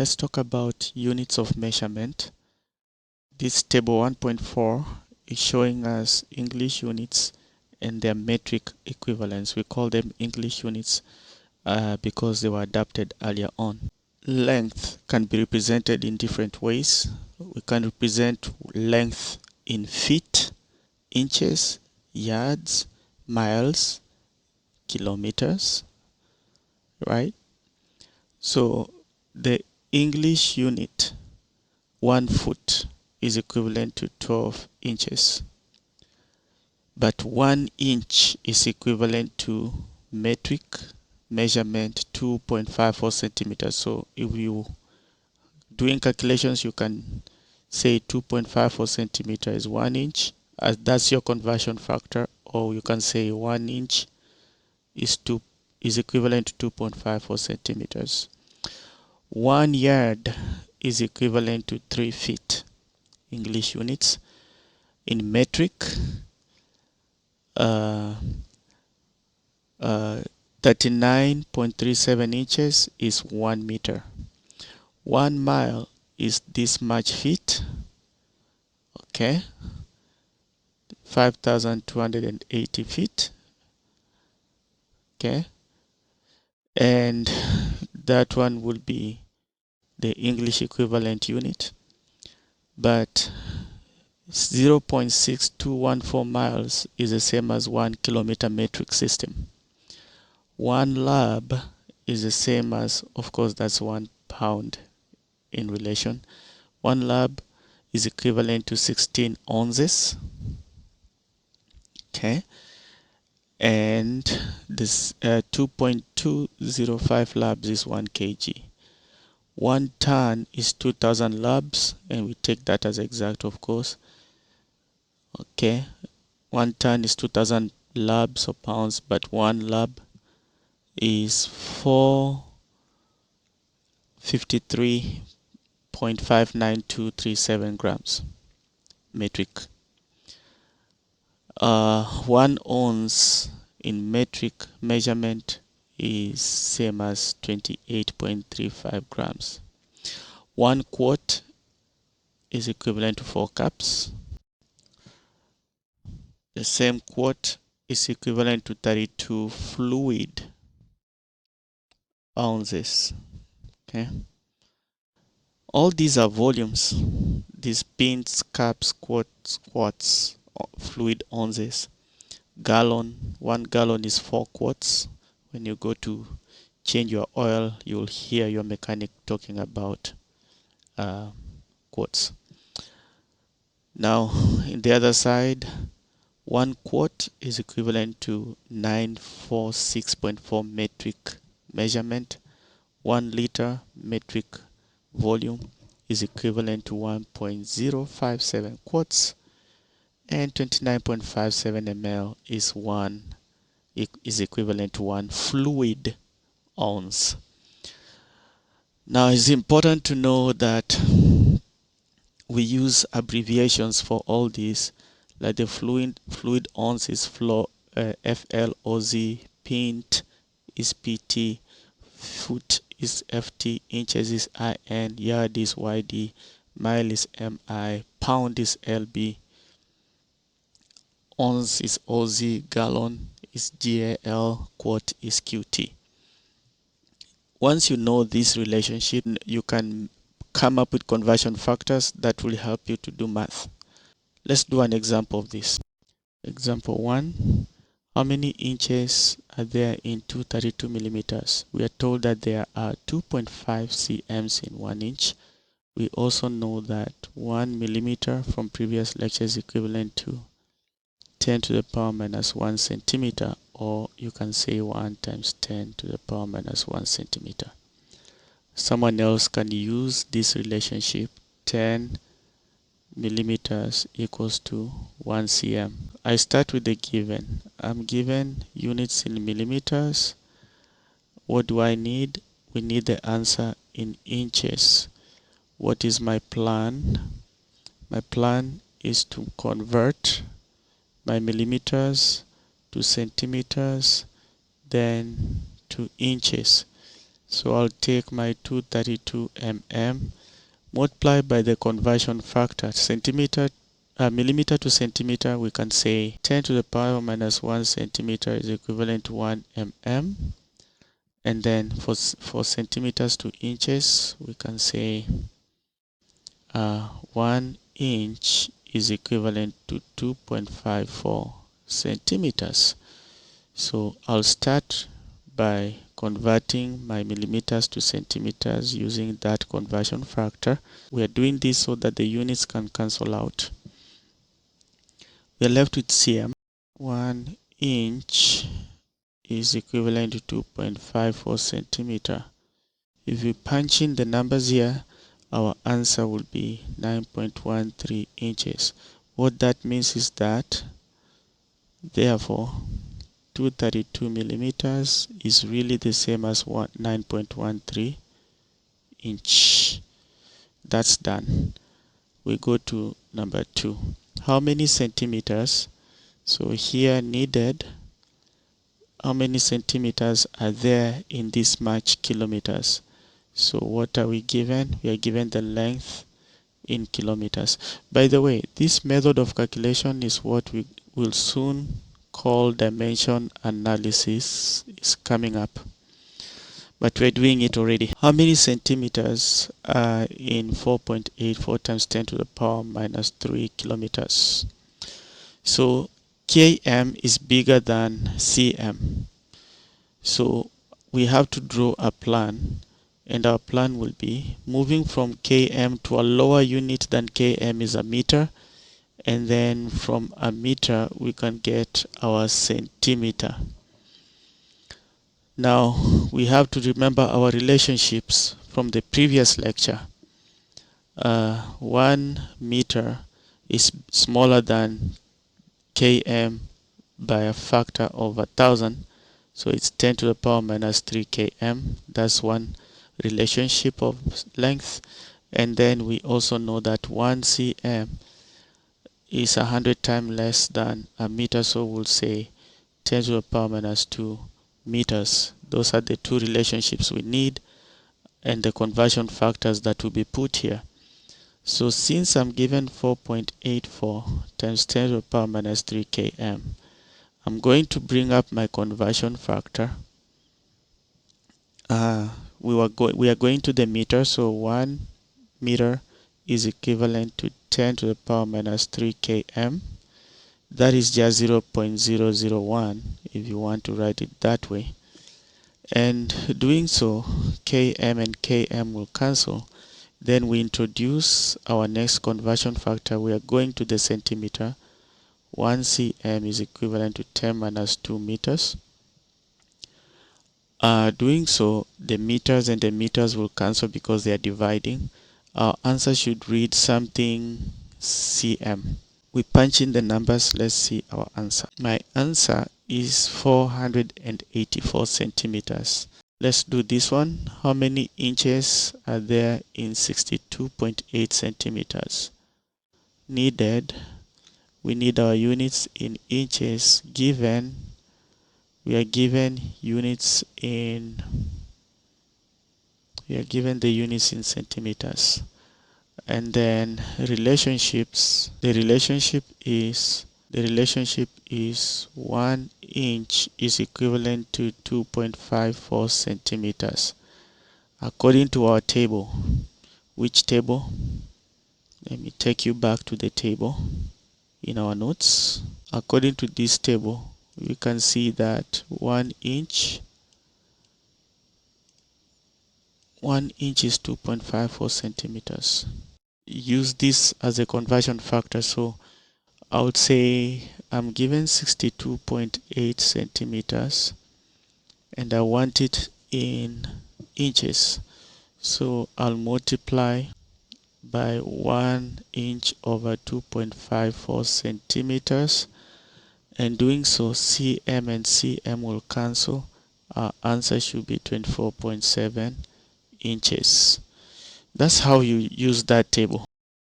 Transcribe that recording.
Let's talk about units of measurement. This table 1.4 is showing us English units and their metric equivalents. We call them English units because they were adapted earlier on. Length can be represented in different ways. We can represent length in feet, inches, yards, miles, kilometers, right? So the English unit, 1 foot, is equivalent to 12 inches. But 1 inch is equivalent to metric measurement 2.54 centimeters. So if you doing calculations, you can say 2.54 centimeter is 1 inch, as that's your conversion factor, or you can say 1 inch is equivalent to 2.54 centimeters. 1 yard is equivalent to 3 feet. English units. In metric, 39.37 inches is 1 meter. 1 mile is this much feet. Okay. 5,280 feet. Okay. And that one will be the English equivalent unit. But 0.6214 miles is the same as 1 kilometer metric system. 1 lab is the same as, of course, that's 1 pound in relation. 1 lab is equivalent to 16 ounces. Okay. And this 2.205 labs is 1 kg. 1 ton is 2000 labs, and we take that as exact, of course. Okay. 1 ton is 2000 labs or pounds, but 1 lab is 453.59237 grams metric. 1 ounce in metric measurement is same as 28.35 grams. 1 quart is equivalent to 4 cups. The same quart is equivalent to 32 fluid ounces. Okay. All these are volumes. These pints, cups, quarts, fluid ounces. Gallon, 1 gallon is 4 quarts. When you go to change your oil, you'll hear your mechanic talking about quarts. Now, in the other side, 1 quart is equivalent to 946.4 metric measurement. 1 liter metric volume is equivalent to 1.057 quarts, and 29.57 ml is equivalent to 1 fluid ounce. Now, it's important to know that we use abbreviations for all these, like the fluid ounce is FLOZ, pint is PT, foot is FT, inches is IN, yard is YD, mile is MI, pound is LB, ounce is OZ, gallon is GAL, quart is QT. Once you know this relationship, you can come up with conversion factors that will help you to do math. Let's do an example of this. Example 1. How many inches are there in 232 millimeters? We are told that there are 2.5 cms in 1 inch. We also know that 1 millimeter from previous lectures is equivalent to 10 to the power minus 1 centimeter, or you can say 1 times 10 to the power minus 1 centimeter. Someone else can use this relationship, 10 millimeters equals to 1 cm. I start with the given. I'm given units in millimeters. What do I need? We need the answer in inches. What is my plan? My plan is to convert my millimeters to centimeters, then to inches. So I'll take my 232 mm, multiply by the conversion factor, millimeter to centimeter. We can say 10 to the power minus 1 centimeter is equivalent to 1 mm. And then for centimeters to inches, we can say 1 inch is equivalent to 2.54 centimeters. So I'll start by converting my millimeters to centimeters using that conversion factor. We are doing this so that the units can cancel out. We are left with cm. 1 inch is equivalent to 2.54 centimeter. If we punch in the numbers here, our answer will be 9.13 inches. What that means is that, therefore, 232 millimeters is really the same as 9.13 inch. That's done. We go to number 2. How many centimeters? So here needed, how many centimeters are there in this much kilometers? So what are we given? We are given the length in kilometers. By the way, this method of calculation is what we will soon call dimension analysis. Is coming up, but we're doing it already. How many centimeters are in 4.84 times 10 to the power minus 3 kilometers? So km is bigger than cm. So we have to draw a plan, and our plan will be moving from km to a lower unit than km is a meter, and then from a meter we can get our centimeter. Now we have to remember our relationships from the previous lecture. 1 meter is smaller than km by a factor of 1,000, so it's 10 to the power minus 3 km. That's one relationship of length. And then we also know that 1 cm is 100 times less than a meter, so we'll say 10 to the power minus 2 meters. Those are the two relationships we need and the conversion factors that will be put here. So since I'm given 4.84 times 10 to the power minus 3 km, I'm going to bring up my conversion factor. We are going to the meter, so 1 meter is equivalent to 10 to the power minus 3 km. That is just 0.001 if you want to write it that way. And doing so, km and km will cancel. Then we introduce our next conversion factor. We are going to the centimeter. 1 cm is equivalent to 10 minus 2 meters. Doing so, the meters and the meters will cancel because they are dividing. Our answer should read something cm. We punch in the numbers. Let's see our answer. My answer is 484 centimeters. Let's do this one. How many inches are there in 62.8 centimeters? Needed. We need our units in inches. Given, we are given units in, we are given the units in centimeters. And then relationships, the relationship is 1 inch is equivalent to 2.54 centimeters. According to our table. Which table? Let me take you back to the table in our notes. According to this table, we can see that 1 inch is 2.54 centimeters. Use this as a conversion factor. So I would say I'm given 62.8 centimeters and I want it in inches. So I'll multiply by 1 inch over 2.54 centimeters. And doing so, cm and cm will cancel. Our answer should be 24.7 inches. That's how you use that table.